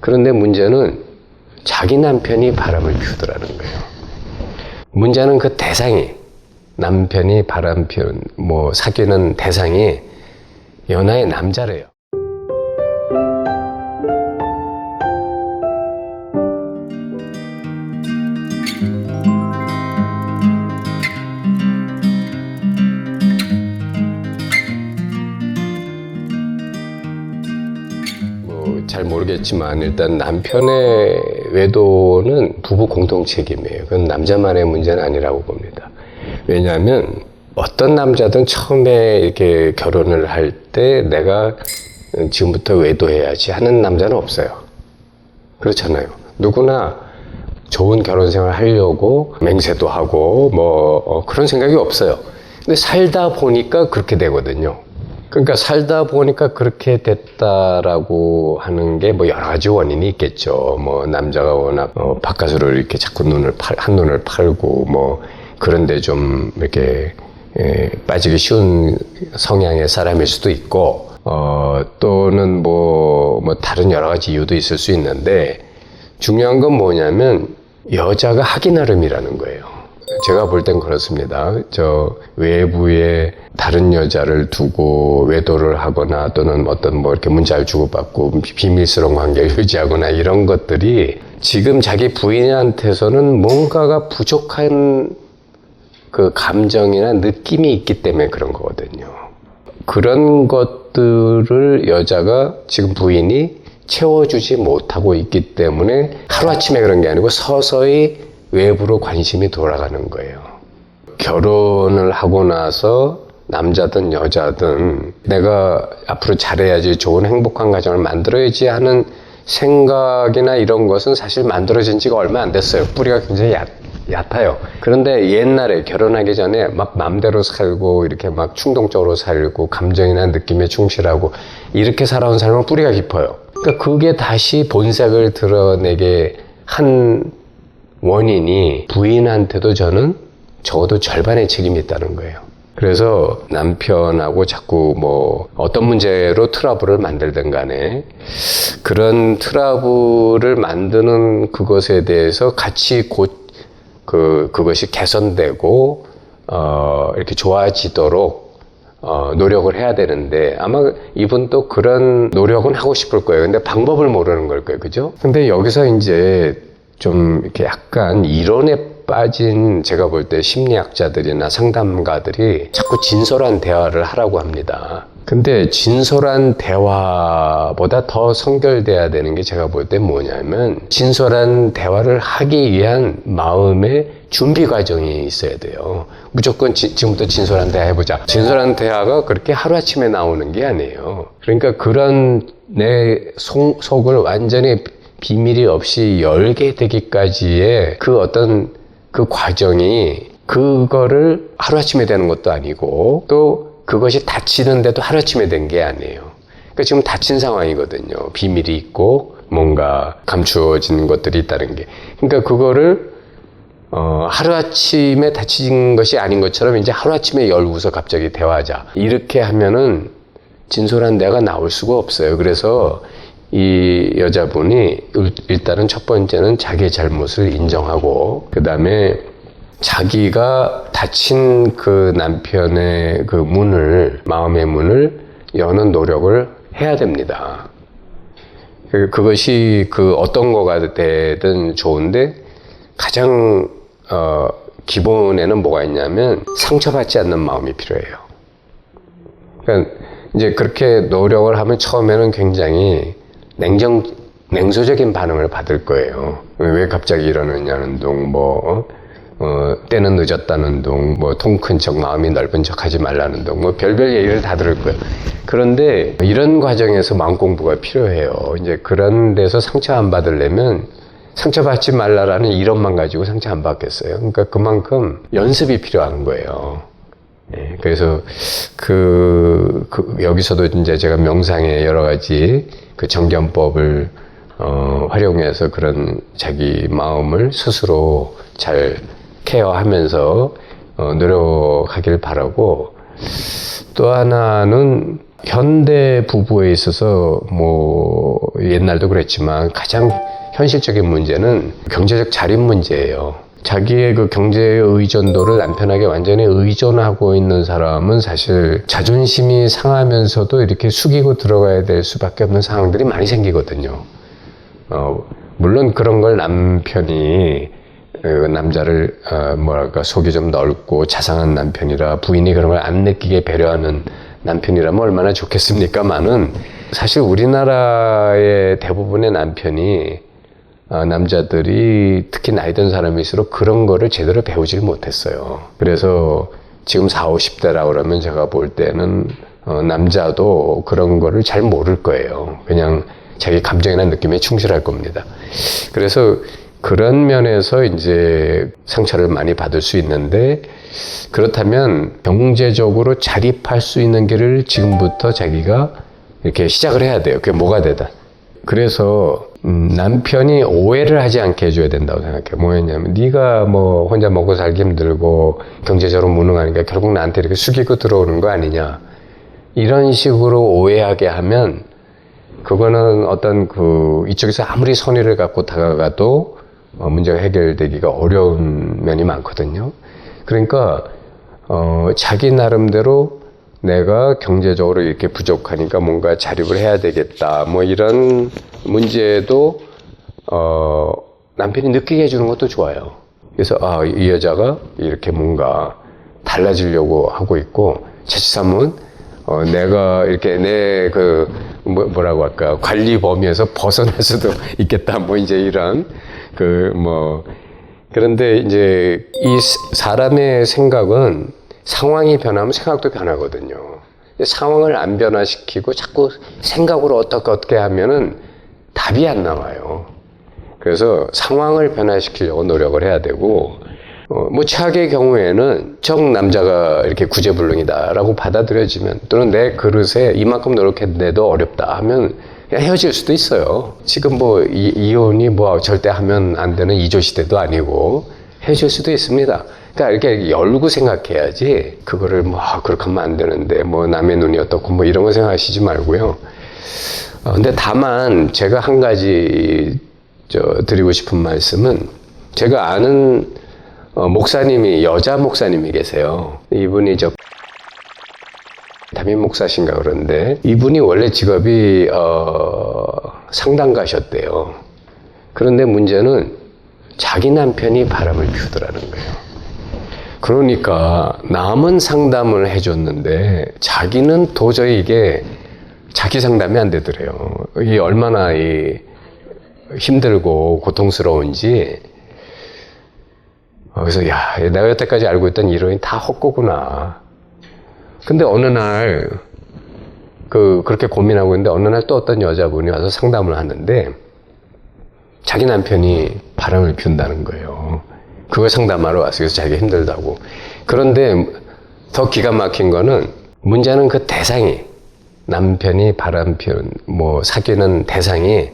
그런데 문제는 자기 남편이 바람을 피우더라는 거예요. 문제는 그 대상이, 남편이 바람 피운, 사귀는 대상이 연하의 남자래요. 잘 모르겠지만 일단 남편의 외도는 부부 공동 책임이에요. 그건 남자만의 문제는 아니라고 봅니다. 왜냐하면 어떤 남자든 처음에 이렇게 결혼을 할 때 내가 지금부터 외도해야지 하는 남자는 없어요. 그렇잖아요. 누구나 좋은 결혼 생활 하려고 맹세도 하고 그런 생각이 없어요. 근데 살다 보니까 그렇게 되거든요. 그러니까 살다 보니까 그렇게 됐다라고 하는 게 여러 가지 원인이 있겠죠. 남자가 워낙 바깥으로 이렇게 자꾸 한눈을 팔고 그런데 좀 이렇게 빠지기 쉬운 성향의 사람일 수도 있고 또는 다른 여러 가지 이유도 있을 수 있는데 중요한 건 뭐냐면 여자가 하기 나름이라는 거예요. 제가 볼 땐 그렇습니다. 외부에 다른 여자를 두고 외도를 하거나 또는 이렇게 문자를 주고받고 비밀스러운 관계를 유지하거나 이런 것들이 지금 자기 부인한테서는 뭔가가 부족한 그 감정이나 느낌이 있기 때문에 그런 거거든요. 그런 것들을 여자가 지금 부인이 채워주지 못하고 있기 때문에 하루아침에 그런 게 아니고 서서히 외부로 관심이 돌아가는 거예요. 결혼을 하고 나서 남자든 여자든 내가 앞으로 잘해야지 좋은 행복한 가정을 만들어야지 하는 생각이나 이런 것은 사실 만들어진 지가 얼마 안 됐어요. 뿌리가 굉장히 얕아요. 그런데 옛날에 결혼하기 전에 막 맘대로 살고 이렇게 막 충동적으로 살고 감정이나 느낌에 충실하고 이렇게 살아온 사람은 뿌리가 깊어요. 그러니까 그게 다시 본색을 드러내게 한 원인이 부인한테도 저는 적어도 절반의 책임이 있다는 거예요. 그래서 남편하고 자꾸 어떤 문제로 트러블을 만들든 간에 그런 트러블을 만드는 그것에 대해서 같이 그것이 개선되고 이렇게 좋아지도록 노력을 해야 되는데 아마 이분도 그런 노력은 하고 싶을 거예요. 근데 방법을 모르는 걸 거예요. 그죠? 근데 여기서 이제 좀 이렇게 약간 이론에 빠진 제가 볼 때 심리학자들이나 상담가들이 자꾸 진솔한 대화를 하라고 합니다. 근데 진솔한 대화보다 더 선결돼야 되는 게 제가 볼 때 뭐냐면 진솔한 대화를 하기 위한 마음의 준비 과정이 있어야 돼요. 무조건 지금부터 진솔한 대화 해보자. 진솔한 대화가 그렇게 하루아침에 나오는 게 아니에요. 그러니까 그런 내 속을 완전히 비밀이 없이 열게 되기까지의 그 과정이 그거를 하루아침에 되는 것도 아니고 또 그것이 닫히는데도 하루아침에 된 게 아니에요. 그러니까 지금 닫힌 상황이거든요. 비밀이 있고 뭔가 감추어진 것들이 있다는 게. 그러니까 그거를 하루아침에 닫힌 것이 아닌 것처럼 이제 하루아침에 열고서 갑자기 대화하자. 이렇게 하면은 진솔한 대화가 나올 수가 없어요. 그래서 이 여자분이 일단은 첫 번째는 자기의 잘못을 인정하고 그 다음에 자기가 닫힌 그 남편의 그 마음의 문을 여는 노력을 해야 됩니다. 그것이 어떤 거가 되든 좋은데 가장 기본에는 뭐가 있냐면 상처받지 않는 마음이 필요해요. 그러니까 이제 그렇게 노력을 하면 처음에는 굉장히 냉소적인 반응을 받을 거예요. 왜 갑자기 이러느냐는 둥, 때는 늦었다는 둥, 통 큰 척, 마음이 넓은 척 하지 말라는 둥, 별별 얘기를 다 들을 거예요. 그런데 이런 과정에서 마음 공부가 필요해요. 이제 그런 데서 상처 안 받으려면 상처받지 말라라는 이론만 가지고 상처 안 받겠어요. 그러니까 그만큼 연습이 필요한 거예요. 예, 그래서 여기서도 이제 제가 명상의 여러 가지 그 정견법을 활용해서 그런 자기 마음을 스스로 잘 케어하면서 노력하길 바라고 또 하나는 현대 부부에 있어서 뭐 옛날도 그랬지만 가장 현실적인 문제는 경제적 자립 문제예요. 자기의 그 경제의 의존도를 남편에게 완전히 의존하고 있는 사람은 사실 자존심이 상하면서도 이렇게 숙이고 들어가야 될 수밖에 없는 상황들이 많이 생기거든요. 물론 그런 걸 남편이 남자를 뭐랄까 속이 좀 넓고 자상한 남편이라 부인이 그런 걸 안 느끼게 배려하는 남편이라면 얼마나 좋겠습니까만은 사실 우리나라의 대부분의 남편이 남자들이 특히 나이 든 사람일수록 그런 거를 제대로 배우질 못했어요. 그래서 지금 40, 50대라 그러면 제가 볼 때는 남자도 그런 거를 잘 모를 거예요. 그냥 자기 감정이나 느낌에 충실할 겁니다. 그래서 그런 면에서 이제 상처를 많이 받을 수 있는데, 그렇다면 경제적으로 자립할 수 있는 길을 지금부터 자기가 이렇게 시작을 해야 돼요. 그게 뭐가 되다. 그래서 남편이 오해를 하지 않게 해줘야 된다고 생각해요. 뭐였냐면 네가 뭐 혼자 먹고 살기 힘들고 경제적으로 무능하니까 결국 나한테 이렇게 숙이고 들어오는 거 아니냐, 이런 식으로 오해하게 하면 그거는 어떤 이쪽에서 아무리 선의를 갖고 다가가도 문제가 해결되기가 어려운 면이 많거든요. 그러니까 자기 나름대로 내가 경제적으로 이렇게 부족하니까 뭔가 자립을 해야 되겠다, 뭐 이런 문제도 남편이 느끼게 해주는 것도 좋아요. 그래서 이 여자가 이렇게 뭔가 달라지려고 하고 있고, 자칫하면 내가 이렇게 내 뭐라고 할까, 관리 범위에서 벗어날 수도 있겠다, 뭐 이제 이런 그런데 이제 이 사람의 생각은 상황이 변하면 생각도 변하거든요. 상황을 안 변화시키고 자꾸 생각으로 어떻게 하면은 답이 안 나와요. 그래서 상황을 변화시키려고 노력을 해야 되고, 뭐 최악의 경우에는 남자가 이렇게 구제불능이다라고 받아들여지면, 또는 내 그릇에 이만큼 노력했는데도 어렵다 하면 그냥 헤어질 수도 있어요. 지금 뭐 이혼이 뭐 절대 하면 안 되는 이조 시대도 아니고 헤어질 수도 있습니다. 그러니까 이렇게 열고 생각해야지, 그거를 뭐 그렇게 하면 안 되는데 뭐 남의 눈이 어떻고 뭐 이런 거 생각하시지 말고요. 근데 다만 제가 한 가지 드리고 싶은 말씀은, 제가 아는 목사님이, 여자 목사님이 계세요. 이분이 담임 목사신가 그런데, 이분이 원래 직업이 상담가셨대요. 그런데 문제는 자기 남편이 바람을 피우더라는 거예요. 그러니까 남은 상담을 해줬는데 자기는 도저히 이게 자기 상담이 안 되더래요. 이게 얼마나 힘들고 고통스러운지. 그래서 내가 여태까지 알고 있던 이론이 다 헛거구나. 근데 어느 날 그렇게 고민하고 있는데, 어느 날 또 어떤 여자분이 와서 상담을 하는데 자기 남편이 바람을 피운다는 거예요. 그걸 상담하러 왔어요. 그래서 자기가 힘들다고. 그런데 더 기가 막힌 거는, 문제는 그 대상이, 남편이 바람 피운 사귀는 대상이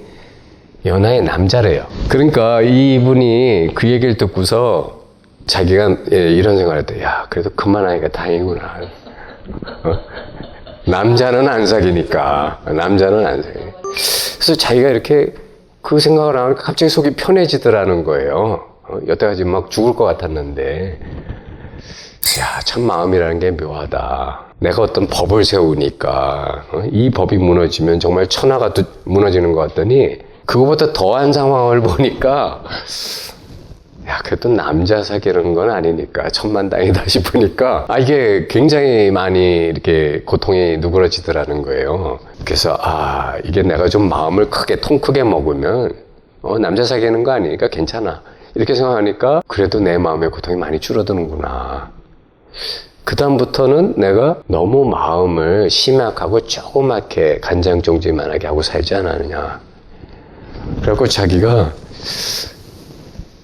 연하의 남자래요. 그러니까 이분이 그 얘기를 듣고서 자기가 이런 생각을 했대. 그래도 그만하니까 다행이구나. 남자는 안 사귀니까. 그래서 자기가 이렇게 그 생각을 하니까 갑자기 속이 편해지더라는 거예요. 여태까지 막 죽을 것 같았는데, 참 마음이라는 게 묘하다. 내가 어떤 법을 세우니까 이 법이 무너지면 정말 천하가 무너지는 것 같더니, 그거보다 더한 상황을 보니까 그래도 남자 사귀는 건 아니니까 천만다행이다 싶으니까 이게 굉장히 많이 이렇게 고통이 누그러지더라는 거예요. 그래서 이게 내가 좀 마음을 통 크게 먹으면 남자 사귀는 거 아니니까 괜찮아, 이렇게 생각하니까 그래도 내 마음의 고통이 많이 줄어드는구나. 그 다음부터는 내가 너무 마음을 심약하고 조그맣게 간장종지만하게 하고 살지 않았느냐. 그래갖고 자기가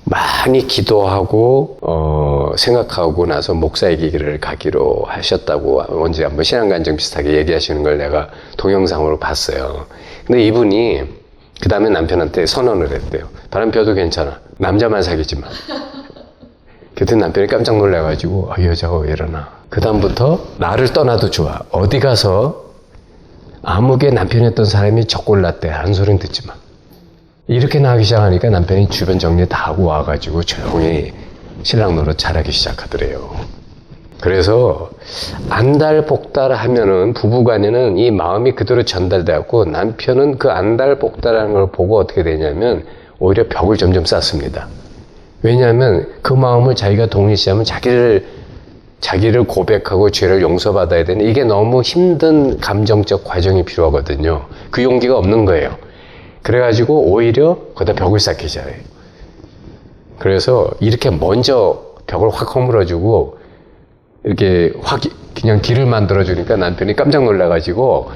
많이 기도하고 생각하고 나서 목사의 길을 가기로 하셨다고 언제 한번 신앙간증 비슷하게 얘기하시는 걸 내가 동영상으로 봤어요. 근데 이분이 그 다음에 남편한테 선언을 했대요. 바람 피워도 괜찮아, 남자만 사귀지 마. 그때 남편이 깜짝 놀라가지고 이 여자가 왜 이러나. 그 다음부터 나를 떠나도 좋아, 어디 가서 아무개 남편이었던 사람이 젖골랐대. 한 소리는 듣지만. 이렇게 나가기 시작하니까 남편이 주변 정리 다 하고 와가지고 조용히 신랑 노릇 잘하기 시작하더래요. 그래서 안달복달 하면은 부부간에는 이 마음이 그대로 전달되었고, 남편은 그 안달복달하는 걸 보고 어떻게 되냐면 오히려 벽을 점점 쌓습니다. 왜냐하면 그 마음을 자기가 동일시하면 자기를 고백하고 죄를 용서받아야 되는데, 이게 너무 힘든 감정적 과정이 필요하거든요. 그 용기가 없는 거예요. 그래가지고 오히려 거기다 벽을 쌓기 시작해요. 그래서 이렇게 먼저 벽을 확 허물어주고 이렇게 확 그냥 길을 만들어주니까 남편이 깜짝 놀라가지고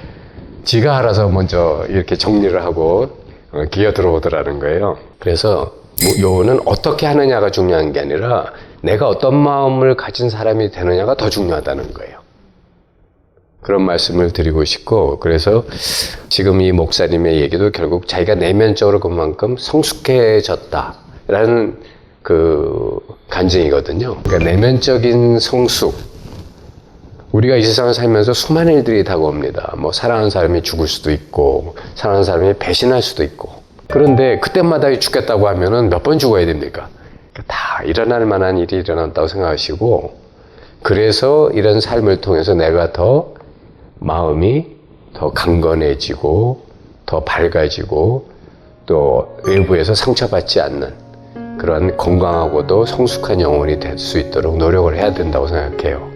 지가 알아서 먼저 이렇게 정리를 하고 기어 들어오더라는 거예요. 그래서 요거는 어떻게 하느냐가 중요한 게 아니라 내가 어떤 마음을 가진 사람이 되느냐가 더 중요하다는 거예요. 그런 말씀을 드리고 싶고, 그래서 지금 이 목사님의 얘기도 결국 자기가 내면적으로 그만큼 성숙해졌다라는 그 간증이거든요. 그러니까 내면적인 성숙. 우리가 이 세상을 살면서 수많은 일들이 다가옵니다. 뭐 사랑하는 사람이 죽을 수도 있고, 사랑하는 사람이 배신할 수도 있고. 그런데 그때마다 죽겠다고 하면은 몇 번 죽어야 됩니까? 다 일어날 만한 일이 일어났다고 생각하시고, 그래서 이런 삶을 통해서 내가 더 마음이 더 강건해지고 더 밝아지고 또 외부에서 상처받지 않는 그런 건강하고도 성숙한 영혼이 될 수 있도록 노력을 해야 된다고 생각해요.